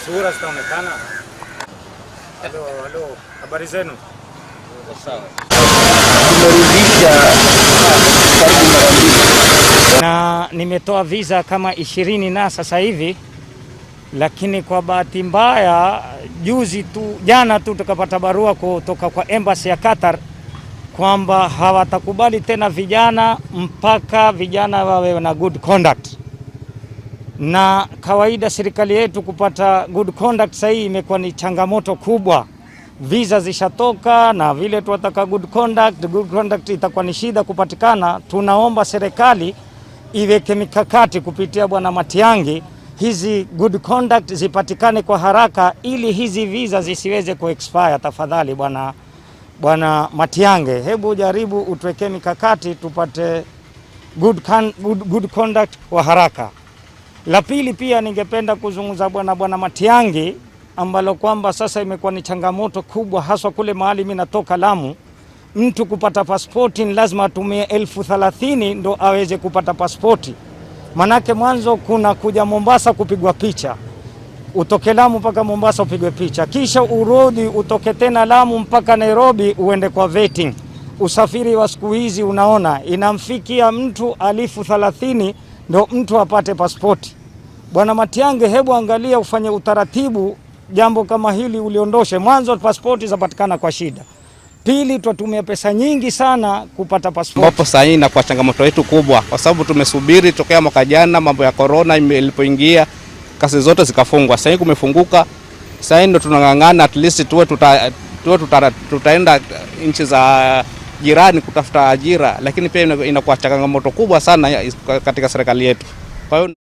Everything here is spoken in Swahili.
Sura zitaonekana. Halo, habari zenu? Sawa. Na nimetoa visa kama 20 na sasa hivi, lakini kwa bahati mbaya jana tu tukapata barua kutoka kwa embassy ya Qatar kwamba hawatakubali tena vijana mpaka vijana wawe na good conduct. Na kawaida serikali yetu kupata good conduct sasa hii imekuwa ni changamoto kubwa. Visa zishatoka na vile tunataka good conduct itakuwa ni shida kupatikana. Tunaomba serikali iweke mikakati kupitia Bwana Matiang'i, hizi good conduct zipatikane kwa haraka ili hizi visa zisiweze kuexpire. Tafadhali Bwana Matiang'i, hebu jaribu utuweke mikakati tupate good conduct kwa haraka. La pili pia ningependa kuzungumza Bwana Matiang'i, ambalo kwamba sasa imekuwa ni changamoto kubwa haswa kule mahali mimi natoka Lamu. Mtu kupata pasipoti ni lazima atumie 30,000 ndo aweze kupata pasipoti. Manake mwanzo kuna kuja Mombasa kupigwa picha. Utoke Lamu mpaka Mombasa upigwe picha. Kisha urudi utoke tena Lamu mpaka Nairobi uende kwa vetting. Usafiri wa siku hizi unaona inamfikia mtu 30,000 ndo mtu apate pasipoti. Bwana Matiang'i, hebu angalia ufanye utaratibu jambo kama hili uliondoshe. Mwanzo pasipoti zapatikana kwa shida. Pili, tutumia pesa nyingi sana kupata pasipoti. Hapo sasa hii inakuwa changamoto yetu kubwa kwa sababu tumesubiri tokea mwaka jana mambo ya corona ilipoingia kasi zote zikafungwa. Sasa hii kumefunguka. Sasa hii ndo tunangangana at least tutaenda nchi za jirani kutafuta ajira, lakini pia inakuwa changamoto kubwa sana katika serikali yetu. Kwa hiyo